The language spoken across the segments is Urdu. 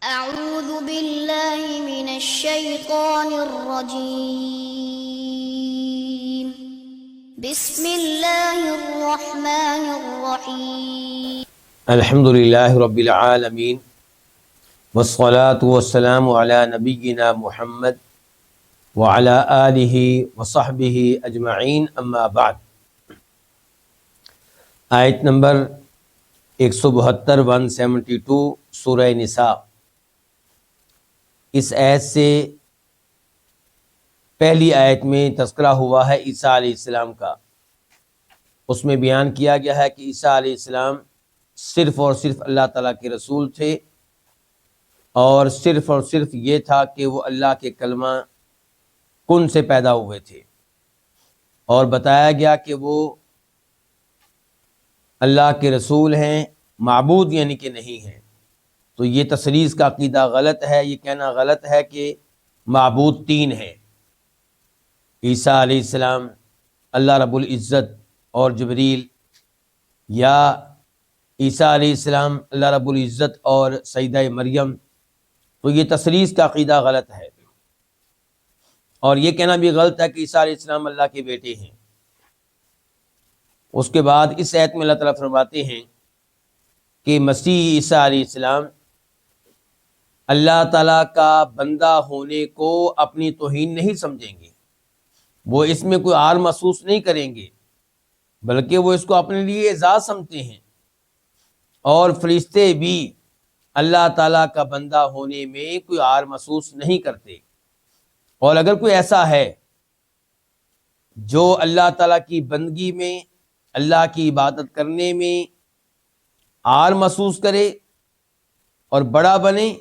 أعوذ بالله من الشيطان الرجيم بسم الله الرحمن الرحيم الحمد للہ رب العالمین والصلاة والسلام علی نبینا محمد وعلی آلہ وصحبہ اجمعین اما بعد۔ آیت نمبر 172 172 سورہ نساء۔ اس آیت سے پہلی آیت میں تذکرہ ہوا ہے عیسیٰ علیہ السلام کا۔ اس میں بیان کیا گیا ہے کہ عیسیٰ علیہ السلام صرف اور صرف اللہ تعالیٰ کے رسول تھے، اور صرف یہ تھا کہ وہ اللہ کے کلمہ کن سے پیدا ہوئے تھے، اور بتایا گیا کہ وہ اللہ کے رسول ہیں، معبود یعنی کہ نہیں ہیں۔ تو یہ تثلیث کا عقیدہ غلط ہے، یہ کہنا غلط ہے کہ معبود تین ہیں، عیسیٰ علیہ السلام، اللہ رب العزت اور جبریل، یا عیسیٰ علیہ السلام، اللہ رب العزت اور سیدہ مریم۔ تو یہ تثلیث کا عقیدہ غلط ہے، اور یہ کہنا بھی غلط ہے کہ عیسیٰ علیہ السلام اللہ کے بیٹے ہیں۔ اس کے بعد اس آیت میں اللہ تعالیٰ فرماتے ہیں کہ مسیح عیسیٰ علیہ السلام اللہ تعالیٰ کا بندہ ہونے کو اپنی توہین نہیں سمجھیں گے، وہ اس میں کوئی عار محسوس نہیں کریں گے، بلکہ وہ اس کو اپنے لیے اعزاز سمجھتے ہیں۔ اور فرشتے بھی اللہ تعالیٰ کا بندہ ہونے میں کوئی عار محسوس نہیں کرتے، اور اگر کوئی ایسا ہے جو اللہ تعالیٰ کی بندگی میں، اللہ کی عبادت کرنے میں عار محسوس کرے اور بڑا بنے،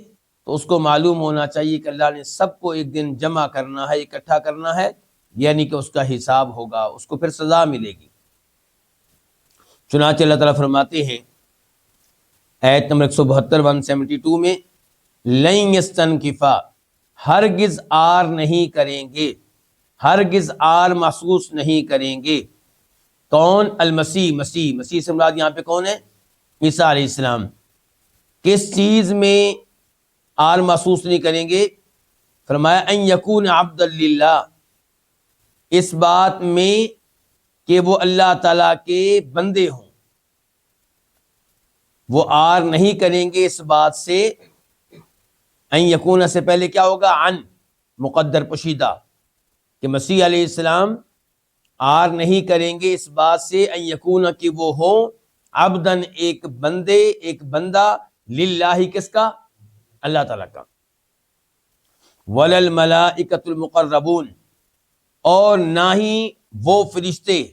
تو اس کو معلوم ہونا چاہیے کہ اللہ نے سب کو ایک دن جمع کرنا ہے، اکٹھا کرنا ہے، یعنی کہ اس کا حساب ہوگا، اس کو پھر سزا ملے گی۔ چنانچہ اللہ تعالیٰ فرماتے ہیں آیت نمبر 172 172 میں، لن یستنکفا، ہرگز عار نہیں کریں گے، ہرگز عار محسوس نہیں کریں گے۔ کون؟ المسیح، مسیح سے مراد یہاں پہ کون ہے؟ عیسیٰ علیہ السلام۔ کس چیز میں عار محسوس نہیں کریں گے؟ فرمایا ان یکون عبدا للہ، اس بات میں کہ وہ اللہ تعالیٰ کے بندے ہوں، وہ عار نہیں کریں گے اس بات سے۔ ان یکون سے پہلے کیا ہوگا؟ عن، مقدر پوشیدہ، کہ مسیح علیہ السلام عار نہیں کریں گے اس بات سے، ان یکون کہ وہ ہوں، عبدن ایک بندے، ایک بندہ، للہ کس کا؟ اللہ تعالیٰ کا۔ وللملائکۃ المقربون، اور نہ ہی وہ فرشتے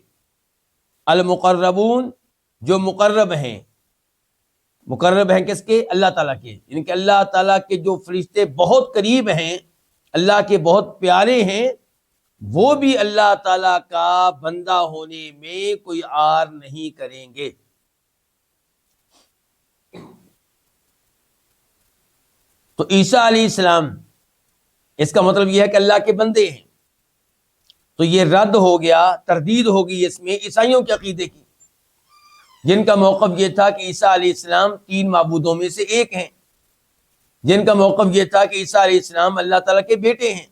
المقربون جو مقرب ہیں کس کے؟ اللہ تعالیٰ کے، یعنی کہ اللہ تعالیٰ کے جو فرشتے بہت قریب ہیں، اللہ کے بہت پیارے ہیں، وہ بھی اللہ تعالیٰ کا بندہ ہونے میں کوئی عار نہیں کریں گے۔ تو عیسیٰ علیہ السلام، اس کا مطلب یہ ہے کہ اللہ کے بندے ہیں۔ تو یہ رد ہو گیا، تردید ہوگی اس میں عیسائیوں کے عقیدے کی، جن کا موقف یہ تھا کہ عیسیٰ علیہ السلام تین معبودوں میں سے ایک ہیں، جن کا موقف یہ تھا کہ عیسیٰ علیہ السلام اللہ تعالیٰ کے بیٹے ہیں۔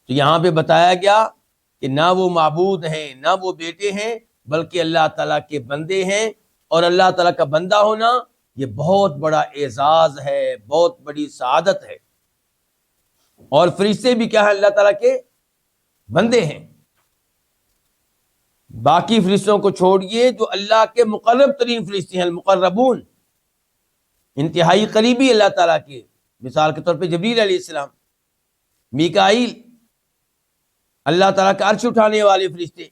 تو یہاں پہ بتایا گیا کہ نہ وہ معبود ہیں، نہ وہ بیٹے ہیں، بلکہ اللہ تعالیٰ کے بندے ہیں، اور اللہ تعالیٰ کا بندہ ہونا یہ بہت بڑا اعزاز ہے، بہت بڑی سعادت ہے۔ اور فرشتے بھی کیا ہیں؟ اللہ تعالیٰ کے بندے ہیں۔ باقی فرشتوں کو چھوڑیے، جو اللہ کے مقرب ترین فرشتے ہیں، المقربون، انتہائی قریبی اللہ تعالیٰ کے، مثال کے طور پہ جبریل علیہ السلام، میکائیل، اللہ تعالیٰ کا عرش اٹھانے والے فرشتے،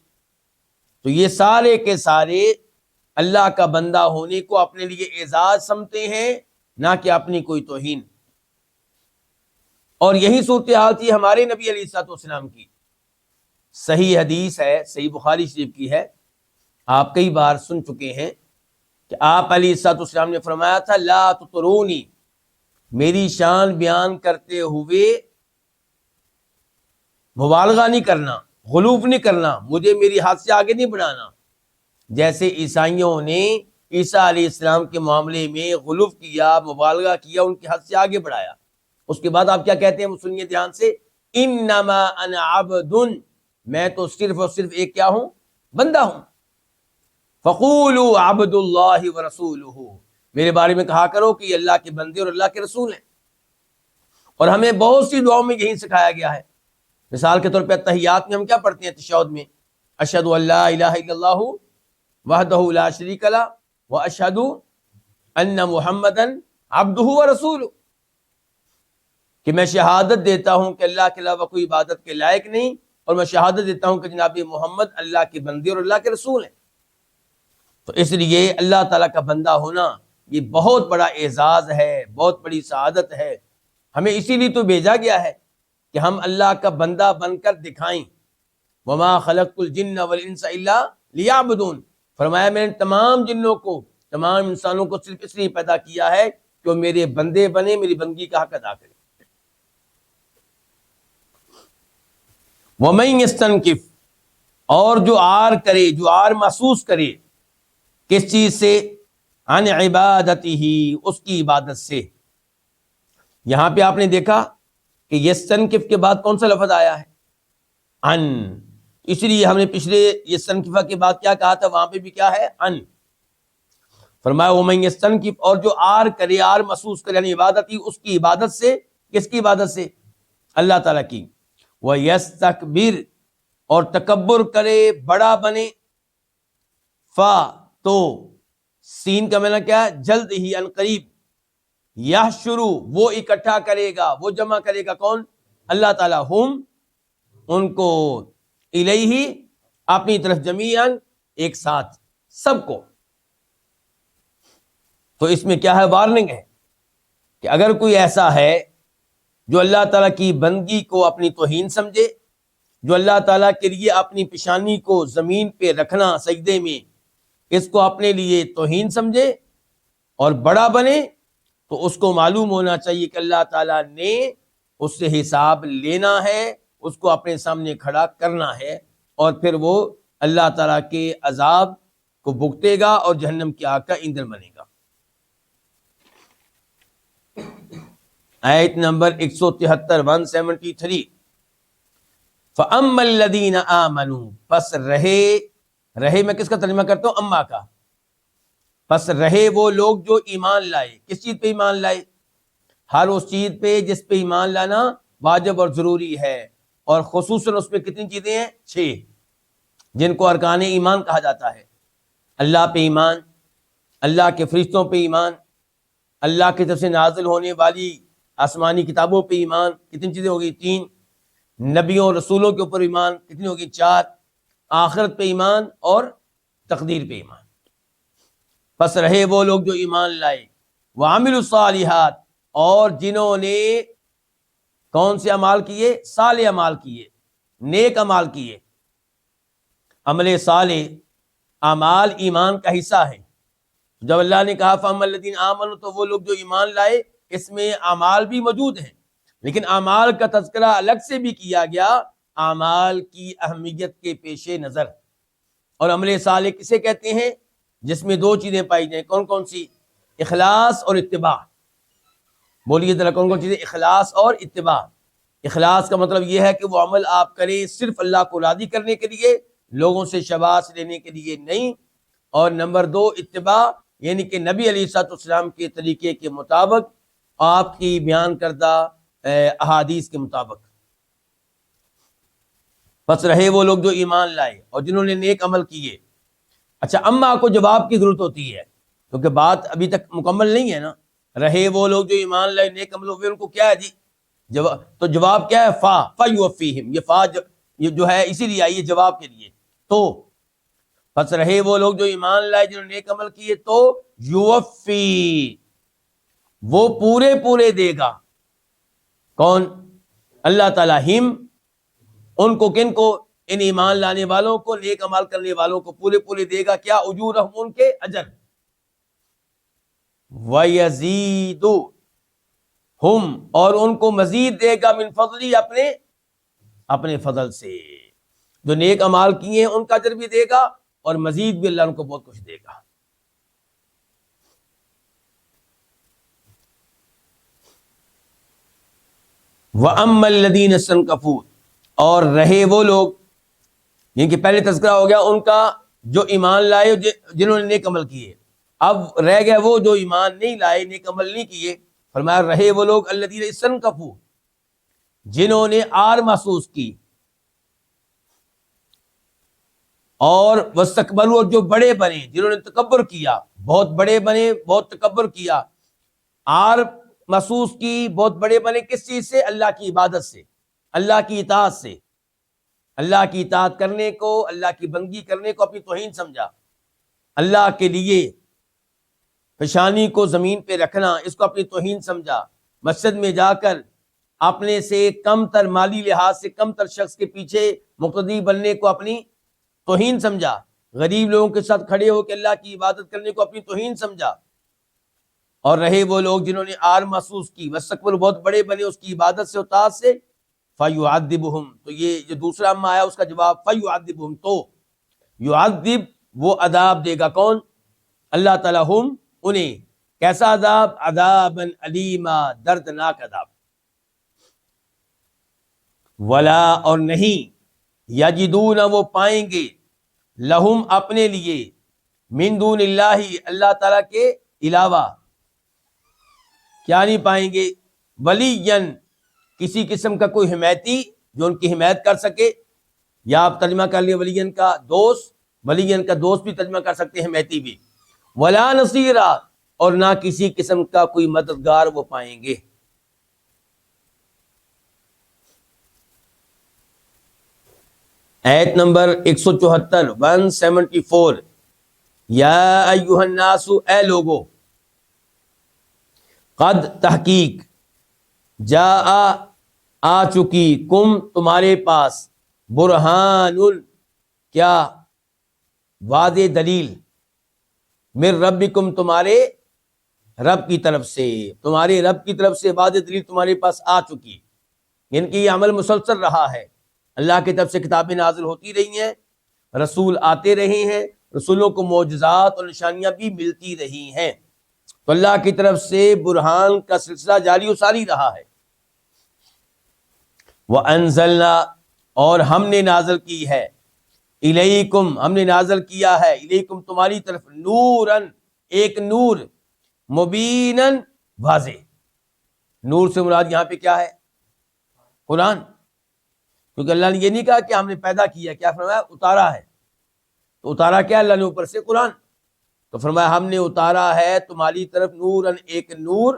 تو یہ سارے کے سارے اللہ کا بندہ ہونے کو اپنے لیے اعزاز سمجھتے ہیں، نہ کہ اپنی کوئی توہین۔ اور یہی صورتحال تھی ہمارے نبی علیہ الصلوۃ والسلام کی۔ صحیح حدیث ہے، صحیح بخاری شریف کی ہے، آپ کئی بار سن چکے ہیں کہ آپ علیہ الصلوۃ والسلام نے فرمایا تھا، لا تطرونی، میری شان بیان کرتے ہوئے مبالغہ نہیں کرنا، غلوف نہیں کرنا، مجھے میری حد سے آگے نہیں بڑھانا، جیسے عیسائیوں نے عیسیٰ علیہ السلام کے معاملے میں غلو کیا، مبالغہ کیا، ان کی حد سے آگے بڑھایا. اس کے بعد آپ کیا کہتے ہیں؟ سنیے دھیان سے، انما انا عبد، میں تو صرف اور صرف ایک کیا ہوں؟ بندہ ہوں. فقولوا عبد اللہ ورسولہ، میرے بارے میں کہا کرو کہ یہ اللہ کے بندے اور اللہ کے رسول ہیں. اور ہمیں بہت سی دعاؤں میں یہی سکھایا گیا ہے. مثال کے طور پہ تحیات میں ہم کیا پڑھتے ہیں؟ تشہد میں اشہد ان لا الہ الا اللہ وحدہ لا شریک لہ واشہد ان محمدا عبدہ ورسولہ، کہ میں شہادت دیتا ہوں کہ اللہ کے علاوہ کوئی عبادت کے لائق نہیں، اور میں شہادت دیتا ہوں کہ جناب محمد اللہ کے بندے اور اللہ کے رسول ہیں. تو اس لیے اللہ تعالیٰ کا بندہ ہونا یہ بہت بڑا اعزاز ہے، بہت بڑی سعادت ہے. ہمیں اسی لیے تو بھیجا گیا ہے کہ ہم اللہ کا بندہ بن کر دکھائیں. وما خلقت الجن والانس الا لیعبدون، فرمایا میں نے تمام جنوں کو، تمام انسانوں کو صرف اس لیے پیدا کیا ہے کہ وہ میرے بندے بنے، میری بندگی کا حق ادا کریں. ومن یستنکف، اور جو آر کرے، جو آر محسوس کرے، کس چیز سے؟ عن عبادتہ، اس کی عبادت سے. یہاں پہ آپ نے دیکھا کہ یستنکف کے بعد کون سا لفظ آیا ہے؟ ان. اس لیے ہم نے پچھلے یستنکفہ کے بعد کیا کہا تھا؟ وہاں پہ بھی کیا ہے؟ ان. فرمایا ومن یستنکف، اور جو آر کرے، آر محسوس کرے، یعنی عبادت ہی، اس کی عبادت سے. کس کی عبادت سے؟ اللہ تعالیٰ کی. وَيَسْتَكْبِرْ، اور تکبر کرے، بڑا بنے. فا، تو سین کا معنی کیا ہے؟ جلد ہی، ان قریب. یحشرو، وہ اکٹھا کرے گا، وہ جمع کرے گا. کون؟ اللہ تعالیٰ. ہم، ان کو، الیہ، اپنی طرف، جمیعاً، ایک ساتھ، سب کو. تو اس میں کیا ہے؟ وارننگ ہے کہ اگر کوئی ایسا ہے جو اللہ تعالیٰ کی بندگی کو اپنی توہین سمجھے، جو اللہ تعالیٰ کے لیے اپنی پیشانی کو زمین پہ رکھنا سجدے میں اس کو اپنے لیے توہین سمجھے اور بڑا بنے، تو اس کو معلوم ہونا چاہیے کہ اللہ تعالیٰ نے اس سے حساب لینا ہے، اس کو اپنے سامنے کھڑا کرنا ہے، اور پھر وہ اللہ تعالیٰ کے عذاب کو بھگتے گا اور جہنم کی آگ کا ایندھن بنے گا. آیت نمبر 173 173. فَأَمَّا الَّذِينَ آمَنُوا، پس رہے میں کس کا ترجمہ کرتا ہوں؟ اما کا. پس رہے وہ لوگ جو ایمان لائے. کس چیز پہ ایمان لائے؟ ہر اس چیز پہ جس پہ ایمان لانا واجب اور ضروری ہے، اور خصوصاً اس میں کتنی چیزیں ہیں؟ 6، جن کو ارکان ایمان کہا جاتا ہے. اللہ پہ ایمان، اللہ کے فرشتوں پہ ایمان، اللہ کی طرف سے نازل ہونے والی آسمانی کتابوں پہ ایمان. کتنی چیزیں ہوگی؟ 3. نبیوں اور رسولوں کے اوپر ایمان. کتنی ہوگی؟ 4. آخرت پہ ایمان اور تقدیر پہ ایمان. پس رہے وہ لوگ جو ایمان لائے. وعملوا الصالحات، اور جنہوں نے کون سے اعمال کیے؟ صالح اعمال کیے، نیک اعمال کیے. عمل صالح اعمال ایمان کا حصہ ہے. جب اللہ نے کہا فَأَمَّا الَّذِينَ آمَنُوا، تو وہ لوگ جو ایمان لائے، اس میں اعمال بھی موجود ہیں، لیکن اعمال کا تذکرہ الگ سے بھی کیا گیا اعمال کی اہمیت کے پیش نظر. اور عمل صالح کسے کہتے ہیں؟ جس میں 2 چیزیں پائی جائیں. کون کون سی؟ اخلاص اور اتباع. بولیے ذرا کون کون چیزیں؟ اخلاص اور اتباع. اخلاص کا مطلب یہ ہے کہ وہ عمل آپ کریں صرف اللہ کو راضی کرنے کے لیے، لوگوں سے شاباش لینے کے لیے نہیں. اور نمبر 2 اتباع، یعنی کہ نبی علیہ الصلوۃ والسلام کے طریقے کے مطابق، آپ کی بیان کردہ احادیث کے مطابق. پس رہے وہ لوگ جو ایمان لائے اور جنہوں نے نیک عمل کیے. اچھا، اما کو جواب کی ضرورت ہوتی ہے کیونکہ بات ابھی تک مکمل نہیں ہے نا. رہے وہ لوگ جو ایمان لائے، نیک عمل ہوئے، ان کو کیا ہے جی؟ تو جواب کیا ہے؟ فَيُوَفِّيهِمْ. یہ فا یہ جو ہے اسی لیے آئی ہے جواب کے لیے. تو پس رہے وہ لوگ جو ایمان لائے، جنہوں نے نیک عمل کیے، تو یوفی، وہ پورے دے گا. کون؟ اللہ تعالیٰ. ہم، ان کو، کن کو؟ ان ایمان لانے والوں کو، نیک عمل کرنے والوں کو پورے دے گا. کیا؟ اجورہم، ان کے اجر. وَيَزِيدُ ہم، اور ان کو مزید دے گا، من فضلی، اپنے فضل سے. جو نیک اعمال کیے ہیں ان کا اجر بھی دے گا، اور مزید بھی اللہ ان کو بہت کچھ دے گا. وَأَمَّا الَّذِينَ اسْتَنكَفُوا، اور رہے وہ لوگ، یعنی کہ پہلے تذکرہ ہو گیا ان کا جو ایمان لائے جنہوں نے نیک عمل کیے، اب رہ گئے وہ جو ایمان نہیں لائے، نیک عمل نہیں کیے، فرمایا رہے وہ لوگ الذین استنکفوا، جنہوں نے آر محسوس کی، اور واستکبروا، جو بڑے بنے، جنہوں نے تکبر کیا، بہت بڑے بنے، بہت تکبر کیا، آر محسوس کی، بہت بڑے بنے کس چیز سے؟ اللہ کی عبادت سے، اللہ کی اطاعت سے، اللہ کی اطاعت کرنے کو، اللہ کی بندگی کرنے کو اپنی توہین سمجھا، اللہ کے لیے پیشانی کو زمین پہ رکھنا اس کو اپنی توہین سمجھا، مسجد میں جا کر اپنے سے کم تر مالی لحاظ سے کم تر شخص کے پیچھے مقتدی بننے کو اپنی توہین سمجھا، غریب لوگوں کے ساتھ کھڑے ہو کے اللہ کی عبادت کرنے کو اپنی توہین سمجھا، اور رہے وہ لوگ جنہوں نے آر محسوس کی، واستکبروا، بہت بڑے بنے اس کی عبادت سے، اطاعت سے، فَيُعَذِّبُهُمْ، تو یہ جو دوسرا اما آیا اس کا جواب فَيُعَذِّبُهُمْ، تو یعذب وہ عذاب دے گا کون؟ اللہ تعالیٰ، ہم انہیں، کیسا عذاب؟ عذابًا علیما، دردناک عذاب، ولا، اور نہیں، یجدون، وہ پائیں گے، لہم، اپنے لیے، من دون اللہ، اللہ تعالیٰ کے علاوہ، کیا نہیں پائیں گے؟ ولین، کسی قسم کا کوئی حمایتی جو ان کی حمایت کر سکے، یا آپ ترجمہ کر لیے ولین کا دوست، ولین کا دوست بھی ترجمہ کر سکتے ہیں، حمایتی بھی، ولا نصیرا، اور نہ کسی قسم کا کوئی مددگار وہ پائیں گے۔ آیت نمبر 174 174، یا ایھا الناس، اے لوگو، قد، تحقیق، آ چکی، کم، تمہارے پاس، برہان، کیا؟ واضح دلیل، من ربکم، تمہارے رب کی طرف سے، تمہارے رب کی طرف سے واضح دلیل تمہارے پاس آ چکی، ان کی یہ عمل مسلسل رہا ہے، اللہ کی طرف سے کتابیں نازل ہوتی رہی ہیں، رسول آتے رہے ہیں، رسولوں کو معجزات اور نشانیاں بھی ملتی رہی ہیں، تو اللہ کی طرف سے برہان کا سلسلہ جاری و ساری رہا ہے۔ وَأَنزَلْنَا، اور ہم نے نازل کی ہے، الیکم، ہم نے نازل کیا ہے، الیکم، تمہاری طرف، نوراً، ایک نور، مبیناً، واضح، نور سے مراد یہاں پہ کیا ہے؟ قرآن، کیونکہ اللہ نے یہ نہیں کہا کہ ہم نے پیدا کیا، کیا فرمایا؟ اتارا ہے، تو اتارا کیا اللہ نے اوپر سے؟ قرآن، تو فرمایا ہم نے اتارا ہے تمہاری طرف، نوراً، ایک نور،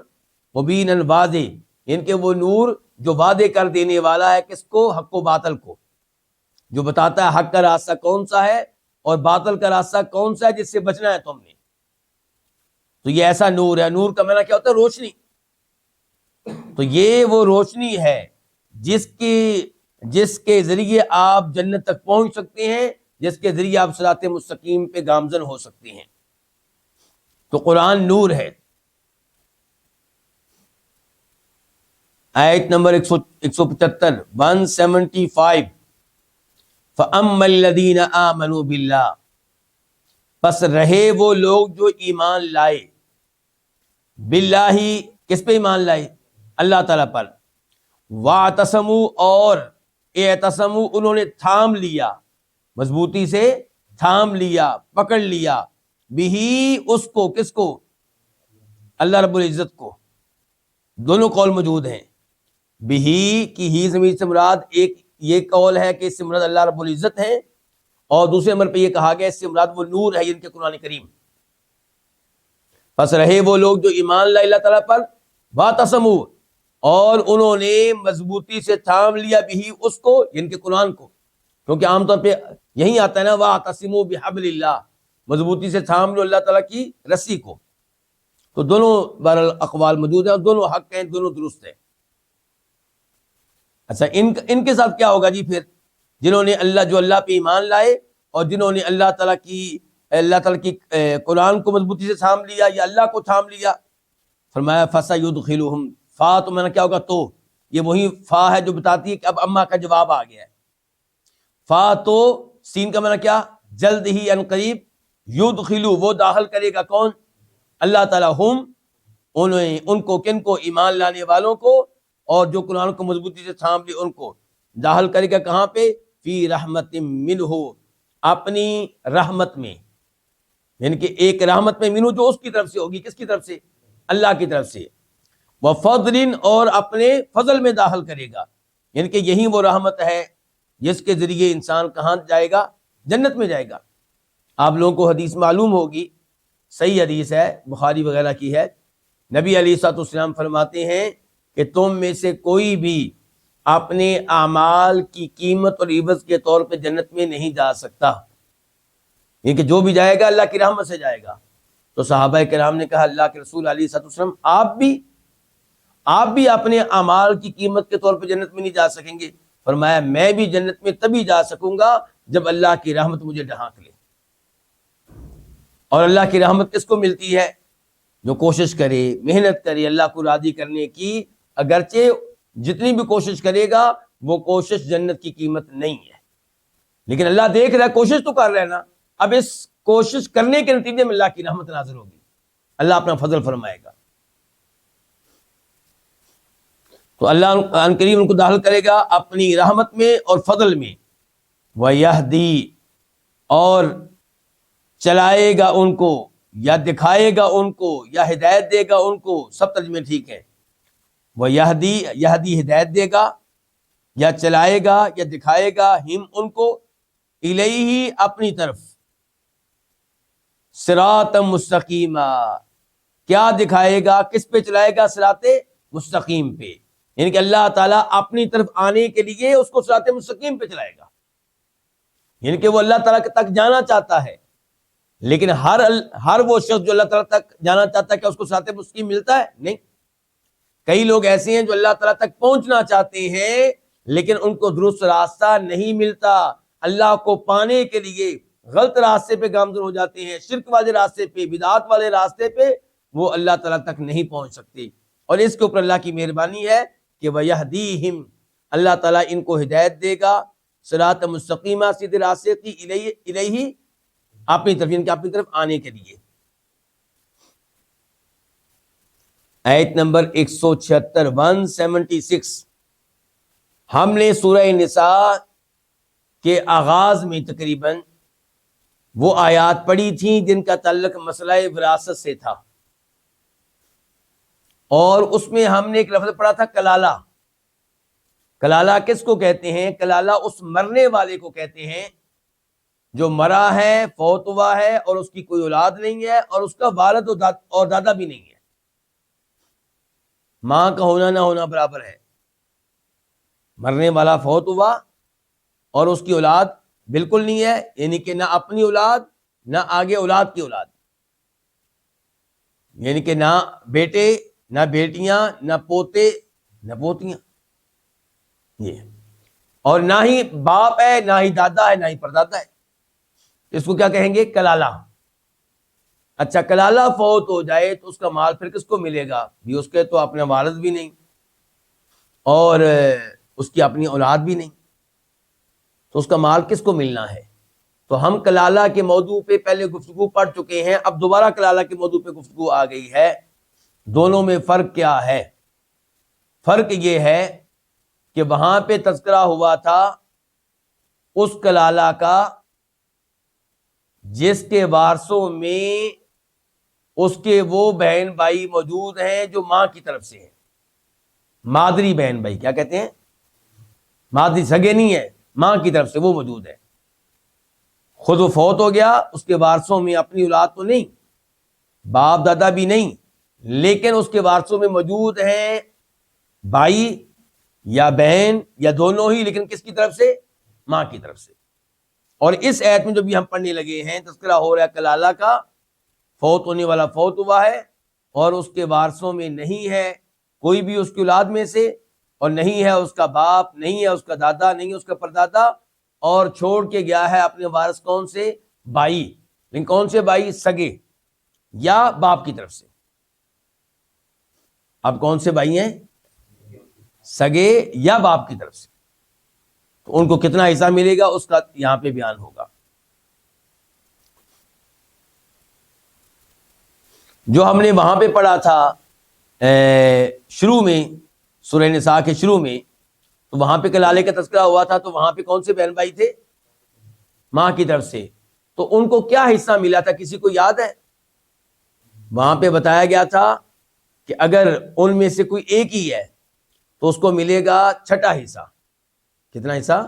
مبیناً، واضح، ان کے وہ نور جو وعدے کر دینے والا ہے، کس کو؟ حق و باطل کو، جو بتاتا ہے حق کا راستہ کون سا ہے اور باطل کا راستہ کون سا ہے جس سے بچنا ہے تم نے، تو یہ ایسا نور ہے۔ نور کا معنی کیا ہوتا ہے؟ روشنی، تو یہ وہ روشنی ہے جس کے ذریعے آپ جنت تک پہنچ سکتے ہیں، جس کے ذریعے آپ صراط مستقیم پہ گامزن ہو سکتے ہیں، تو قرآن نور ہے۔ آیت نمبر 175 175، فَأَمَّا الَّذِينَ آمَنُوا بِاللَّهِ، پس رہے وہ لوگ جو ایمان لائے، باللہ، کس پہ ایمان لائے؟ اللہ تعالیٰ پر، وَاعْتَصَمُوا، اور اعتصموا، انہوں نے تھام لیا، مضبوطی سے تھام لیا، پکڑ لیا، بِہِ، اس کو، کس کو؟ اللہ رب العزت کو، دونوں قول موجود ہیں، بِہِ کی ہی ضمیر سے مراد، ایک یہ قول ہے کہ اس سے مراد اللہ رب العزت ہے، اور دوسرے نمبر پہ یہ کہا گیا اس سے مراد وہ نور ہے، ان کے قرآن کریم۔ پس رہے وہ لوگ جو ایمان لائے اللہ تعالیٰ پر، وَاعْتَصَمُوا، اور انہوں نے مضبوطی سے تھام لیا، بِہِ، اس کو، ان کے قرآن کو، کیونکہ عام طور پہ یہی آتا ہے نا، وَاعْتَصِمُوا بِحَبْلِ اللَّهِ، مضبوطی سے تھام لو اللہ تعالیٰ کی رسی کو، تو دونوں بہرحال اقوال موجود ہیں، اور دونوں حق ہیں، دونوں درست ہیں۔ اچھا، ان کے ساتھ کیا ہوگا جی پھر؟ جنہوں نے اللہ پہ ایمان لائے، اور جنہوں نے اللہ تعالیٰ کی قرآن کو مضبوطی سے تھام لیا، یا اللہ کو تھام لیا، فرمایا فَسَيُدْخِلُهُمْ، فا تو میں نے کیا ہوگا؟ تو یہ وہی فا ہے جو بتاتی ہے کہ اب اما کا جواب آ گیا ہے، فا تو، سین کا معنی کیا؟ جلد ہی، ان قریب، یدخلو، وہ داخل کرے گا، کون؟ اللہ تعالیٰ، ہم، ان کو، کن کو؟ ایمان لانے والوں کو، اور جو قرآن کو مضبوطی سے تھام لے ان کو داخل کرے گا کہاں پہ؟ فی رحمت منہ، اپنی رحمت میں، یعنی کہ ایک رحمت میں منہ جو اس کی طرف سے ہوگی، کس کی طرف سے؟ اللہ کی طرف سے، وفضل، اور اپنے فضل میں داخل کرے گا، یعنی کہ یہی وہ رحمت ہے جس کے ذریعے انسان کہاں جائے گا؟ جنت میں جائے گا۔ آپ لوگوں کو حدیث معلوم ہوگی، صحیح حدیث ہے، بخاری وغیرہ کی ہے، نبی علیہ الصلوۃ والسلام فرماتے ہیں کہ تم میں سے کوئی بھی اپنے اعمال کی قیمت اور عوض کے طور پہ جنت میں نہیں جا سکتا، یعنی کہ جو بھی جائے گا اللہ کی رحمت سے جائے گا۔ تو صحابہ کرام نے کہا اللہ کے رسول علیہ الصلوۃ والسلام آپ بھی اپنے اعمال کی قیمت کے طور پہ جنت میں نہیں جا سکیں گے؟ فرمایا میں بھی جنت میں تبھی جا سکوں گا جب اللہ کی رحمت مجھے ڈھانک لے۔ اور اللہ کی رحمت کس کو ملتی ہے؟ جو کوشش کرے، محنت کرے اللہ کو راضی کرنے کی، اگرچہ جتنی بھی کوشش کرے گا وہ کوشش جنت کی قیمت نہیں ہے، لیکن اللہ دیکھ رہا ہے، کوشش تو کر رہا ہے نا، اب اس کوشش کرنے کے نتیجے میں اللہ کی رحمت نازل ہوگی، اللہ اپنا فضل فرمائے گا۔ تو اللہ قرآن کریم ان کو داخل کرے گا اپنی رحمت میں اور فضل میں، وَيَهْدِي، اور چلائے گا ان کو، یا دکھائے گا ان کو، یا ہدایت دے گا ان کو، سب ترجمے ٹھیک ہیں۔ یہدی ہدایت دے گا، یا چلائے گا، یا دکھائے گا، ہم ان کو، الیہ اپنی طرف، صراط مستقیما، کیا دکھائے گا، کس پہ چلائے گا؟ صراط مستقیم پہ، یعنی کہ اللہ تعالیٰ اپنی طرف آنے کے لیے اس کو صراط مستقیم پہ چلائے گا، یعنی کہ وہ اللہ تعالیٰ تک جانا چاہتا ہے، لیکن ہر وہ شخص جو اللہ تعالیٰ تک جانا چاہتا ہے کیا اس کو صراط مستقیم ملتا ہے؟ نہیں۔ کئی لوگ ایسے ہیں جو اللہ تعالیٰ تک پہنچنا چاہتے ہیں لیکن ان کو درست راستہ نہیں ملتا، اللہ کو پانے کے لیے غلط راستے پہ گامزن ہو جاتے ہیں، شرک والے راستے پہ، بدعات والے راستے پہ، وہ اللہ تعالیٰ تک نہیں پہنچ سکتے۔ اور اس کے اوپر اللہ کی مہربانی ہے کہ وَيَهْدِيهِمْ، اللہ تعالیٰ ان کو ہدایت دے گا، صراط مستقیمہ، سیدھے راستے کی، الیہ اپنی طرف، یعنی کہ اپنی طرف آنے کے لیے۔ آیت نمبر 176 176، ہم نے سورہ نساء کے آغاز میں تقریباً وہ آیات پڑھی تھیں جن کا تعلق مسئلہ وراثت سے تھا، اور اس میں ہم نے ایک لفظ پڑھا تھا کلالہ۔ کلالہ کس کو کہتے ہیں؟ کلالہ اس مرنے والے کو کہتے ہیں جو مرا ہے، فوت ہوا ہے، اور اس کی کوئی اولاد نہیں ہے، اور اس کا والد اور دادا بھی نہیں ہے، ماں کا ہونا نہ ہونا برابر ہے۔ مرنے والا فوت ہوا اور اس کی اولاد بالکل نہیں ہے، یعنی کہ نہ اپنی اولاد نہ آگے اولاد کی اولاد، یعنی کہ نہ بیٹے نہ بیٹیاں نہ پوتے نہ پوتیاں، یہ، اور نہ ہی باپ ہے نہ ہی دادا ہے نہ ہی پردادا ہے، اس کو کیا کہیں گے؟ کلالہ۔ اچھا، کلالہ فوت ہو جائے تو اس کا مال پھر کس کو ملے گا؟ بھی اس کے تو اپنا والد بھی نہیں اور اس کی اپنی اولاد بھی نہیں، تو اس کا مال کس کو ملنا ہے؟ تو ہم کلالہ کے موضوع پہ پہلے گفتگو پڑھ چکے ہیں، اب دوبارہ کلالہ کے موضوع پہ گفتگو آ گئی ہے۔ دونوں میں فرق کیا ہے؟ فرق یہ ہے کہ وہاں پہ تذکرہ ہوا تھا اس کلالہ کا جس کے وارثوں میں اس کے وہ بہن بھائی موجود ہیں جو ماں کی طرف سے ہیں، مادری بہن بھائی، کیا کہتے ہیں؟ مادری، سگے نہیں ہے، ماں کی طرف سے وہ موجود ہے۔ خود وہ فوت ہو گیا، اس کے وارثوں میں اپنی اولاد تو نہیں، باپ دادا بھی نہیں، لیکن اس کے وارثوں میں موجود ہیں بھائی یا بہن یا دونوں ہی، لیکن کس کی طرف سے؟ ماں کی طرف سے۔ اور اس آیت میں جو بھی ہم پڑھنے لگے ہیں تذکرہ ہو رہا ہے کلالہ کا، فوت ہونے والا فوت ہوا ہے اور اس کے وارثوں میں نہیں ہے کوئی بھی اس کی اولاد میں سے، اور نہیں ہے اس کا باپ، نہیں ہے اس کا دادا، نہیں ہے اس کا پردادا، اور چھوڑ کے گیا ہے اپنے وارث کون سے؟ بھائی، لیکن کون سے بھائی؟ سگے یا باپ کی طرف سے۔ اب کون سے بھائی ہیں؟ سگے یا باپ کی طرف سے، تو ان کو کتنا حصہ ملے گا اس کا یہاں پہ بیان ہوگا۔ جو ہم نے وہاں پہ پڑھا تھا شروع میں سورہ نساء کے شروع میں، تو وہاں پہ کلالے کا تذکرہ ہوا تھا، تو وہاں پہ کون سے بہن بھائی تھے؟ ماں کی طرف سے. تو ان کو کیا حصہ ملا تھا، کسی کو یاد ہے؟ وہاں پہ بتایا گیا تھا کہ اگر ان میں سے کوئی ایک ہی ہے تو اس کو ملے گا چھٹا حصہ. کتنا حصہ؟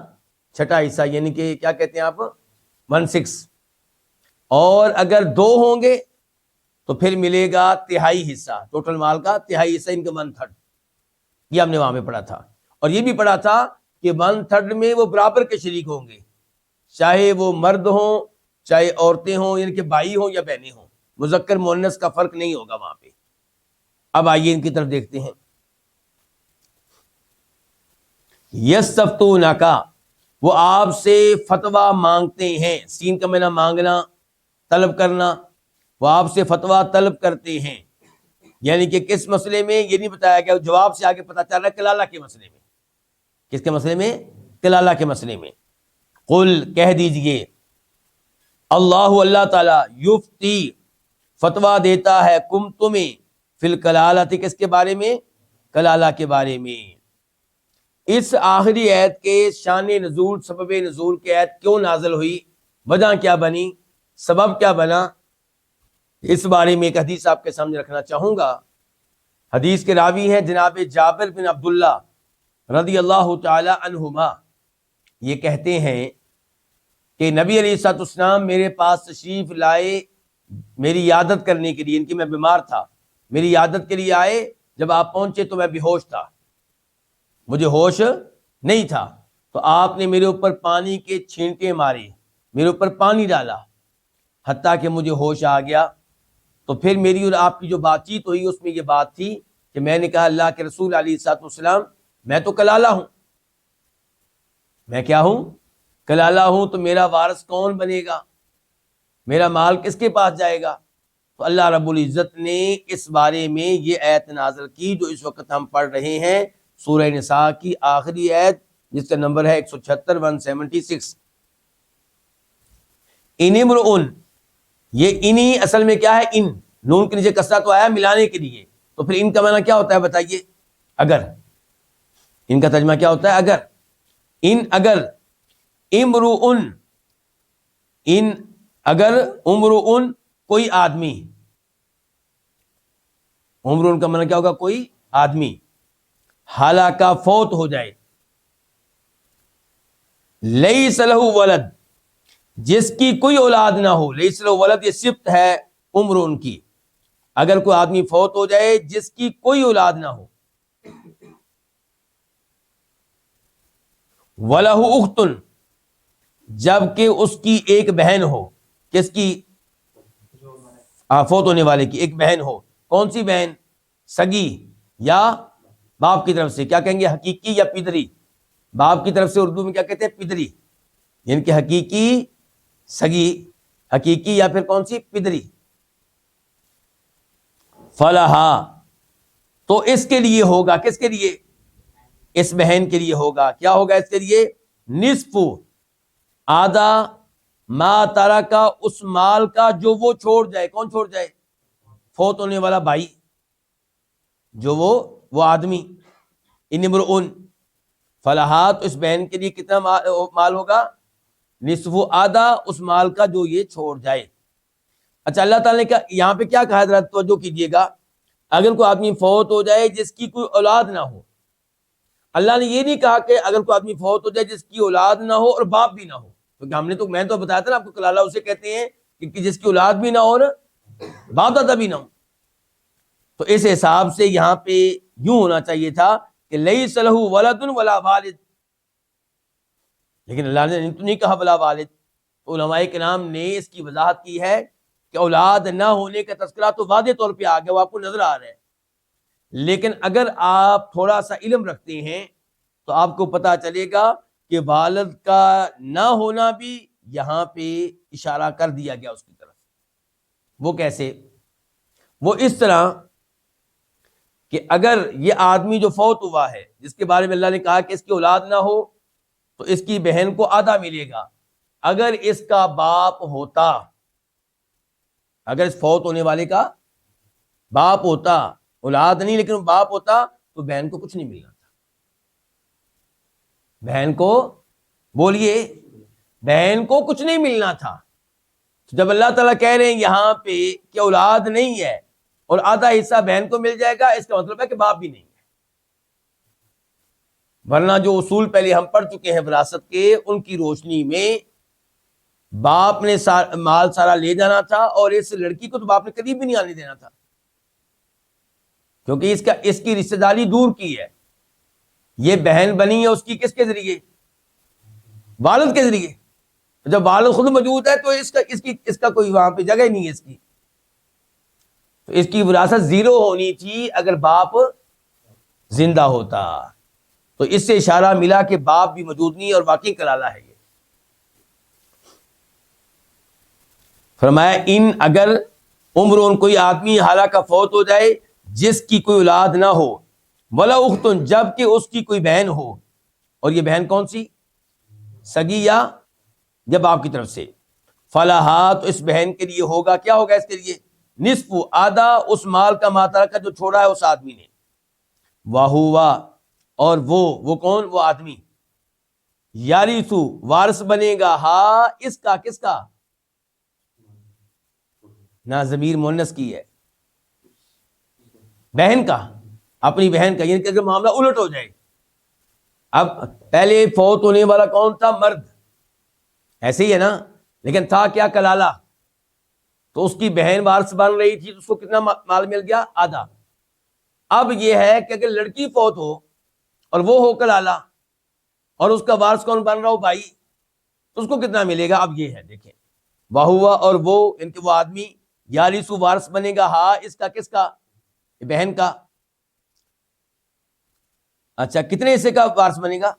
چھٹا حصہ، یعنی کہ کیا کہتے ہیں آپ، 1/6. اور اگر 2 ہوں گے تو پھر ملے گا تہائی حصہ، ٹوٹل مال کا تہائی حصہ، ان کا 1/3. یہ ہم نے وہاں پہ پڑھا تھا. اور یہ بھی پڑھا تھا کہ 1/3 میں وہ برابر کے شریک ہوں گے، چاہے وہ مرد ہوں چاہے عورتیں ہوں، یعنی کہ بھائی ہوں یا بہنیں ہوں، مذکر مؤنث کا فرق نہیں ہوگا وہاں پہ. اب آئیے ان کی طرف دیکھتے ہیں. یستفتونک، وہ آپ سے فتویٰ مانگتے ہیں. سین کا معنی مانگنا، طلب کرنا. وہ آپ سے فتویٰ طلب کرتے ہیں، یعنی کہ کس مسئلے میں یہ نہیں بتایا گیا، جواب سے آگے پتہ چل رہا ہے کلالہ کے مسئلے میں. کس کے مسئلے میں؟ کلالہ کے مسئلے میں. قل، کہہ دیجئے، اللہ تعالیٰ، یفتی، فتویٰ دیتا ہے، کم تمہیں، فی الکلالۃ، کس کے بارے میں؟ کلالہ کے بارے میں. اس آخری آیت کے شان نزول، سبب نزول کی آیت کیوں نازل ہوئی، وجہ کیا بنی، سبب کیا بنا، اس بارے میں ایک حدیث آپ کے سامنے رکھنا چاہوں گا. حدیث کے راوی ہیں جناب جابر بن عبداللہ رضی اللہ تعالی عنہما. یہ کہتے ہیں کہ نبی علیہ الصلوۃ والسلام میرے پاس تشریف لائے میری عیادت کرنے کے لیے، ان کی میں بیمار تھا، میری عیادت کے لیے آئے. جب آپ پہنچے تو میں بے ہوش تھا، مجھے ہوش نہیں تھا. تو آپ نے میرے اوپر پانی کے چھینٹے مارے، میرے اوپر پانی ڈالا، حتیٰ کہ مجھے ہوش آ گیا. تو پھر میری اور آپ کی جو بات چیت ہوئی اس میں یہ بات تھی کہ میں نے کہا اللہ کے رسول علیہ الصلوۃ والسلام، میں تو کلالہ ہوں. میں کیا ہوں؟ کلالہ ہوں. تو میرا وارث کون بنے گا، میرا مال کس کے پاس جائے گا؟ تو اللہ رب العزت نے اس بارے میں یہ آیت نازل کی جو اس وقت ہم پڑھ رہے ہیں، سورہ نساء کی آخری آیت جس کا نمبر ہے 176، 176. ان امرؤن، یہ انی اصل میں کیا ہے؟ ان، نون کے نیچے کسرہ تو آیا ملانے کے لیے. تو پھر ان کا معنی کیا ہوتا ہے بتائیے؟ اگر. ان کا ترجمہ کیا ہوتا ہے؟ اگر. ان اگر، امرؤن، ان اگر، امرؤن کوئی آدمی. امرؤن کا معنی کیا ہوگا؟ کوئی آدمی. ہلاکہ فوت ہو جائے. لیس لہ ولد، جس کی کوئی اولاد نہ ہو. لیس لہ ولد یہ صفت ہے امرؤن کی. اگر کوئی آدمی فوت ہو جائے جس کی کوئی اولاد نہ ہو. وَلَهُ أُخْتٌ، جبکہ اس کی ایک بہن ہو. کس کی؟ فوت ہونے والے کی ایک بہن ہو. کون سی بہن؟ سگی یا باپ کی طرف سے. کیا کہیں گے؟ حقیقی یا پدری. باپ کی طرف سے اردو میں کیا کہتے ہیں؟ پدری. یعنی کہ حقیقی سگی، حقیقی یا پھر کون سی؟ پدری. فلہا، تو اس کے لیے ہوگا. کس کے لیے؟ اس بہن کے لیے ہوگا. کیا ہوگا اس کے لیے؟ نصف، آدھا، ما ترکا، اس مال کا جو وہ چھوڑ جائے. کون چھوڑ جائے؟ فوت ہونے والا بھائی، جو وہ آدمی. ان امرؤن، فلہا، تو اس بہن کے لیے کتنا مال ہوگا؟ نصف، آدھا اس مال کا جو یہ چھوڑ جائے. اچھا، اللہ تعالیٰ نے یہاں پہ کیا کہا؟ ذرا توجہ کیجیے گا. اگر کوئی آدمی فوت ہو جائے جس کی کوئی اولاد نہ ہو، اللہ نے یہ نہیں کہا کہ اگر کوئی آدمی فوت ہو جائے جس کی اولاد نہ ہو اور باپ بھی نہ ہو. کیونکہ میں تو بتایا تھا نا آپ کو، کلالہ اسے کہتے ہیں کہ جس کی اولاد بھی نہ ہو اور باپ دادا بھی نہ ہو. تو اس حساب سے یہاں پہ یوں ہونا چاہیے تھا کہ لیس لہ ولد ولا والد، لیکن اللہ نے تو نہیں کہا ولا والد. تو علماء کرام نے اس کی وضاحت کی ہے کہ اولاد نہ ہونے کا تذکرہ تو واضح طور پہ آ گیا، وہ آپ کو نظر آ رہا ہے. لیکن اگر آپ تھوڑا سا علم رکھتے ہیں تو آپ کو پتا چلے گا کہ والد کا نہ ہونا بھی یہاں پہ اشارہ کر دیا گیا اس کی طرف. وہ کیسے؟ وہ اس طرح کہ اگر یہ آدمی جو فوت ہوا ہے جس کے بارے میں اللہ نے کہا کہ اس کی اولاد نہ ہو تو اس کی بہن کو آدھا ملے گا. اگر اس کا باپ ہوتا، اگر اس فوت ہونے والے کا باپ ہوتا، اولاد نہیں لیکن باپ ہوتا، تو بہن کو کچھ نہیں ملنا تھا. بہن کو بولیے بہن کو کچھ نہیں ملنا تھا. جب اللہ تعالیٰ کہہ رہے ہیں یہاں پہ کہ اولاد نہیں ہے اور آدھا حصہ بہن کو مل جائے گا، اس کا مطلب ہے کہ باپ بھی نہیں ہے. ورنہ جو اصول پہلے ہم پڑھ چکے ہیں وراثت کے، ان کی روشنی میں باپ نے مال سارا لے جانا تھا، اور اس لڑکی کو تو باپ نے کبھی بھی نہیں آنے دینا تھا، کیونکہ اس کی رشتہ داری دور کی ہے. یہ بہن بنی ہے اس کی کس کے ذریعے؟ والد کے ذریعے. جب والد خود موجود ہے تو اس کا کوئی وہاں پہ جگہ ہی نہیں ہے اس کی. تو اس کی وراثت زیرو ہونی تھی اگر باپ زندہ ہوتا. تو اس سے اشارہ ملا کہ باپ بھی موجود نہیں، اور واقعی کلالہ ہے یہ. فرمایا ان اگر عمر کوئی آدمی حالانکہ فوت ہو جائے جس کی کوئی اولاد نہ ہو، ولا اختن جب کہ اس کی کوئی بہن ہو، اور یہ بہن کون سی؟ سگی یا جب آپ کی طرف سے. فلاحا تو اس بہن کے لیے ہوگا، کیا ہوگا اس کے لیے؟ نصف آدھا اس مال کا ماترا کا جو چھوڑا ہے اس آدمی نے. واہوا اور وہ کون؟ وہ آدمی. یارثو وارث بنے گا، ہاں اس کا، کس کا؟ نہ ضمیر مؤنث کی ہے، بہن کا، اپنی بہن کا. یعنی کہ اگر معاملہ الٹ ہو جائے، اب پہلے فوت ہونے والا کون تھا؟ مرد، ایسے ہی ہے نا، لیکن تھا کیا؟ کلالہ. تو اس کی بہن وارث بن رہی تھی، تو اس کو کتنا مال مل گیا؟ آدھا. اب یہ ہے کہ اگر لڑکی فوت ہو اور وہ ہو کلالہ، اور اس کا وارث کون بن رہا ہو؟ بھائی، تو اس کو کتنا ملے گا؟ اب یہ ہے دیکھیں، واہوا اور وہ، ان کے وہ آدمی، یارثو وارث بنے گا، ہاں اس کا، کس کا؟ بہن کا. اچھا کتنے حصے کا وارث بنے گا؟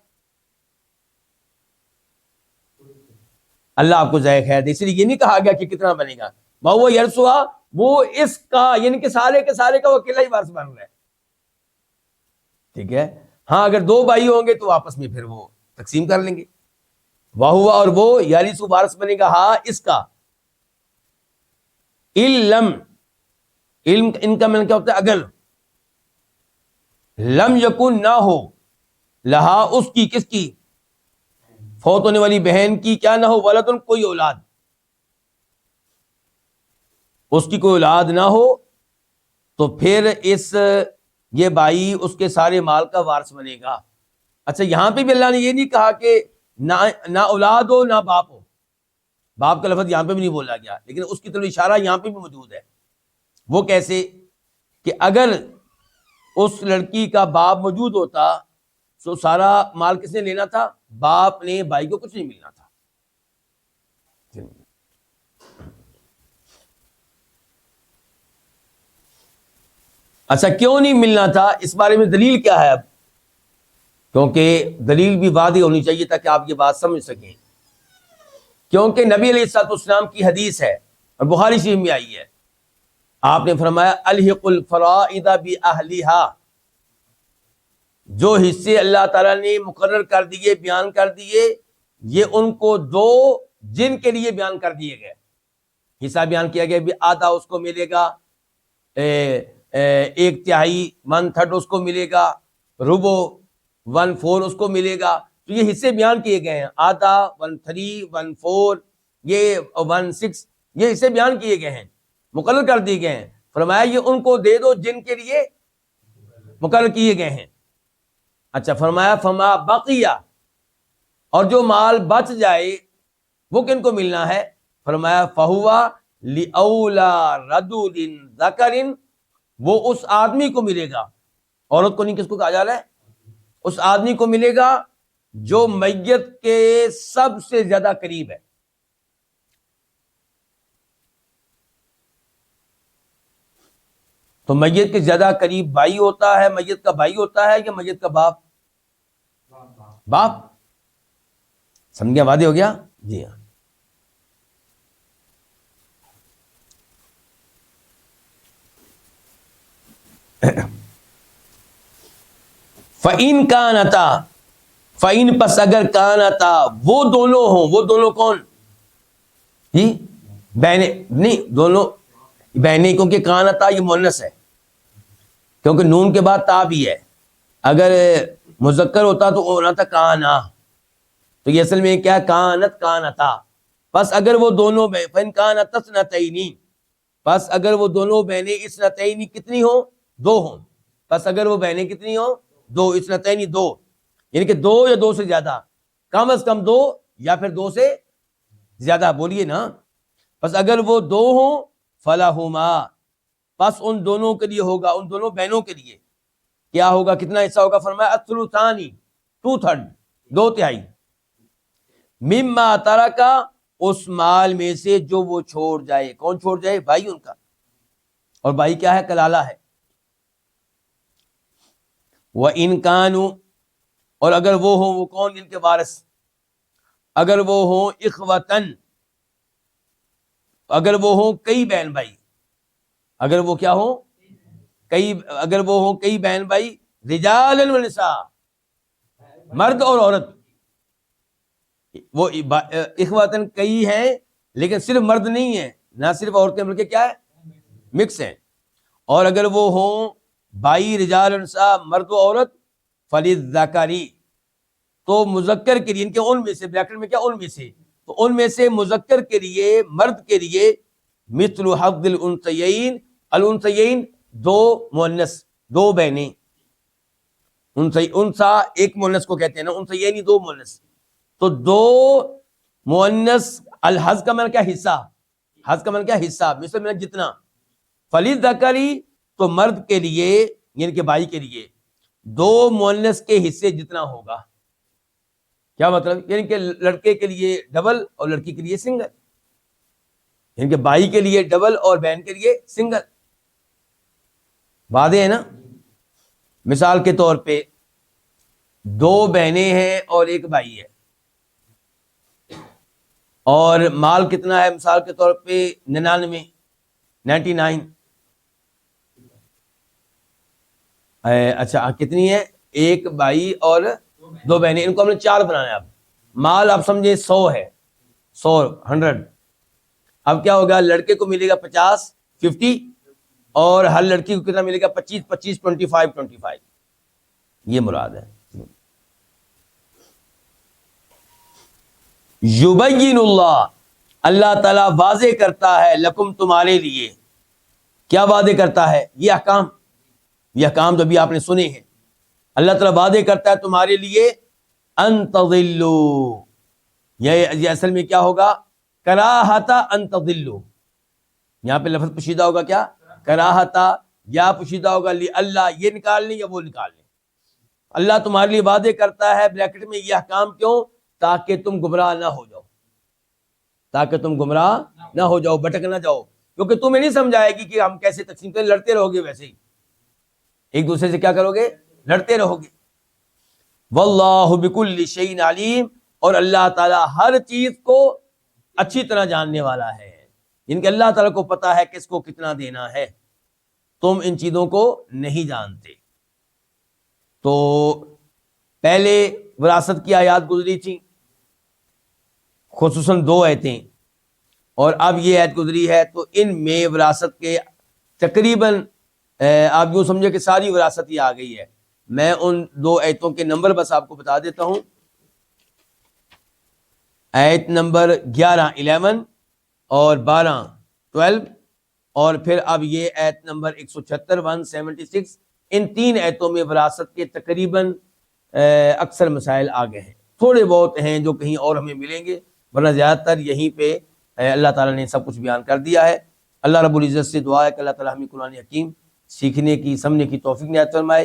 اللہ آپ کو ذائقہ خیر دے، اس لیے یہ نہیں کہا گیا کہ کتنا بنے گا. وہ یرسوا، وہ اس کا، یعنی کہ سارے کے سارے کا وہ اکیلا ہی وارث بن رہا ہے. ٹھیک ہے. ہاں اگر دو بھائی ہوں گے تو آپس میں پھر وہ تقسیم کر لیں گے. واہوا اور وہ یارثو وارث بنے گا، ہاں اس کا. علم ان کا معنی کیا ہوتا ہے؟ اگر. لم یکن نہ ہو، لہا اس کی، کس کی؟ فوت ہونے والی بہن کی، کیا نہ ہو؟ ولدن کوئی اولاد، اس کی کوئی اولاد نہ ہو، تو پھر یہ بھائی اس کے سارے مال کا وارث بنے گا. اچھا یہاں پہ بھی اللہ نے یہ نہیں کہا کہ نہ اولاد ہو نہ باپ ہو. باپ کا لفظ یہاں پہ بھی نہیں بولا گیا، لیکن اس کی طرف اشارہ یہاں پہ بھی موجود ہے. وہ کیسے؟ کہ اگر اس لڑکی کا باپ موجود ہوتا تو سارا مال کس نے لینا تھا؟ باپ نے. بھائی کو کچھ نہیں ملنا تھا. اچھا کیوں نہیں ملنا تھا؟ اس بارے میں دلیل کیا ہے؟ اب کیونکہ دلیل بھی واضح ہونی چاہیے تاکہ آپ یہ بات سمجھ سکیں. کیونکہ نبی علیہ الصلوۃ والسلام کی حدیث ہے اور بخاری شریف میں آئی ہے، آپ نے فرمایا الحق الفرائض باہلھا، جو حصے اللہ تعالیٰ نے مقرر کر دیے، بیان کر دیے، یہ ان کو دو جن کے لیے بیان کر دیے گئے. حصہ بیان کیا گیا بھی آدھا اس کو ملے گا، 1/3 1/3 اس کو ملے گا، ربع 1/4 اس کو ملے گا. تو یہ حصے بیان کیے گئے ہیں، آدھا 1/3 1/4 یہ 1/6، یہ حصے بیان کیے گئے ہیں، مقرر کر دیے گئے ہیں. فرمایا یہ ان کو دے دو جن کے لیے مقرر کیے گئے ہیں. اچھا فرمایا فما بقیہ، اور جو مال بچ جائے وہ کن کو ملنا ہے؟ فرمایا فہوا لأولا رجل ذکر، وہ اس آدمی کو ملے گا، عورت کو نہیں، کس کو کہا جا رہا ہے؟ اس آدمی کو ملے گا جو میت کے سب سے زیادہ قریب ہے. تو میت کے زیادہ قریب بھائی ہوتا ہے، میت کا بھائی ہوتا ہے، یا میت کا باپ؟ باپ. سمجھ گیا؟ واضح ہو گیا؟ جی ہاں. فَإِن كَانَتَا، فَإِن پس اگر کانتا، وہ دونوں ہوں. وہ دونوں کون؟ جی بہنیں نہیں، دونوں بہنیں، کیونکہ کانتا یہ مؤنث ہے، کیونکہ نون کے بعد تا بھی ہے. اگر مذکر ہوتا تو ہونا تھا کانا، تو یہ اصل میں کیا کانت کانتا. پس اگر وہ دونوں فَإِنْ كَانَتْ اثْنَتَيْنِ، پس اگر وہ دونوں بہنیں اثنتین کتنی ہوں؟ دو ہوں. پس اگر وہ بہنیں کتنی ہوں؟ دو. اثنتین دو، یعنی کہ دو یا دو سے زیادہ، کم از کم دو یا پھر دو سے زیادہ، بولیے نا. پس اگر وہ دو ہوں فَلَهُمَا، پس ان دونوں کے لیے ہوگا، ان دونوں بہنوں کے لیے کیا ہوگا؟ کتنا حصہ ہوگا؟ فرمایا الثلثان، 2/3، 2/3 مما ترکا، اس مال میں سے جو وہ چھوڑ جائے. کون چھوڑ جائے؟ بھائی ان کا. اور بھائی کیا ہے؟ کلالہ ہے. وَإِنْ كَانُوا، اور اگر وہ ہوں، وہ کون؟ ان کے وارث. اگر وہ ہوں اخوتن، اگر وہ ہوں کئی بہن بھائی، اگر وہ کیا ہوں؟ اگر وہ ہوں کئی بہن بھائی، رجال ونساء، مرد اور عورت. وہ اخواتن کئی ہیں لیکن صرف مرد نہیں ہیں، نہ صرف عورتیں بلکہ کیا ہے؟ مکس ہیں. اور اگر وہ ہوں بھائی رجال ونساء، مرد و عورت، فللذکری، تو مذکر کے لیے، ان کے ان میں سے، بریکٹ میں کیا؟ ان میں سے، تو ان میں سے مذکر کے لیے، مرد کے لیے، مثل حظ الانثیین، الانثیین دو مؤنث، دو بہنیں. انثى ایک مؤنث کو کہتے ہیں نا، انثیین دو مؤنث، تو دو مؤنث. الحظ کا معنی کیا؟ حصہ. حظ کا معنی کیا؟ حصہ. مثل میں جتنا. فللذکری، تو مرد کے لیے یعنی کہ بھائی کے لیے دو مؤنث کے حصے جتنا ہوگا. کیا مطلب؟ یعنی کہ لڑکے کے لیے ڈبل اور لڑکی کے لیے سنگل، یعنی کہ بھائی کے لیے ڈبل اور بہن کے لیے سنگل. واضح ہے نا؟ مثال کے طور پہ دو بہنیں ہیں اور ایک بھائی ہے، اور مال کتنا ہے؟ مثال کے طور پہ 99. اچھا کتنی ہے؟ ایک بھائی اور دو بہنیں، ان کو ہم نے 4 بنانا ہے. اب مال آپ سمجھے 100 ہے، 100. اب کیا ہوگا؟ لڑکے کو ملے گا 50 50، اور ہر لڑکی کو کتنا ملے گا؟ 25 25، 25 25. یہ مراد ہے. یبین اللہ، اللہ تعالیٰ واضح کرتا ہے، لکم تمہارے لیے. کیا واضح کرتا ہے؟ یہ احکام، یہ احکام جو بھی آپ نے سنے ہیں. اللہ تعالیٰ واضح کرتا ہے تمہارے لیے ان تضلوا، یہ اصل میں کیا ہوگا؟ کراہتا ان تضلوا. یہاں پہ لفظ پوشیدہ ہوگا کیا؟ کراہتا، یا پوشیدہ ہوگا لی اللہ، یہ نکال لیں یا وہ نکال لیں. اللہ تمہارے لیے واضح کرتا ہے بریکٹ میں یہ احکام. کیوں؟ تاکہ تم گمراہ نہ ہو جاؤ، تاکہ تم گمراہ نہ ہو جاؤ، بھٹک نہ جاؤ. کیونکہ تمہیں نہیں سمجھائے گی کہ ہم کیسے تقسیم کریں، لڑتے رہو گے ویسے ہی، ایک دوسرے سے کیا کرو گے؟ لڑتے رہو گے. واللہ بکل شیء علیم، اور اللہ تعالیٰ ہر چیز کو اچھی طرح جاننے والا ہے. ان کے اللہ تعالیٰ کو پتا ہے کس کو کتنا دینا ہے، تم ان چیزوں کو نہیں جانتے. تو پہلے وراثت کی آیات گزری تھی، خصوصاً 2 آیتیں، اور اب یہ آیت گزری ہے. تو ان میں وراثت کے تقریباً آپ یوں سمجھے کہ ساری وراثت ہی آ گئی ہے. میں ان 2 آیتوں کے نمبر بس آپ کو بتا دیتا ہوں. آیت نمبر 11 11 اور 12 12، اور پھر اب یہ آیت نمبر 176 176. ان 3 آیتوں میں وراثت کے تقریباً اکثر مسائل آ گئے ہیں. تھوڑے بہت ہیں جو کہیں اور ہمیں ملیں گے، ورنہ زیادہ تر یہیں پہ اللہ تعالیٰ نے سب کچھ بیان کر دیا ہے. اللہ رب العزت سے دعا ہے کہ اللہ تعالیٰ ہمیں قرآن حکیم سیکھنے کی، سمجھنے کی توفیق عنایت فرمائے.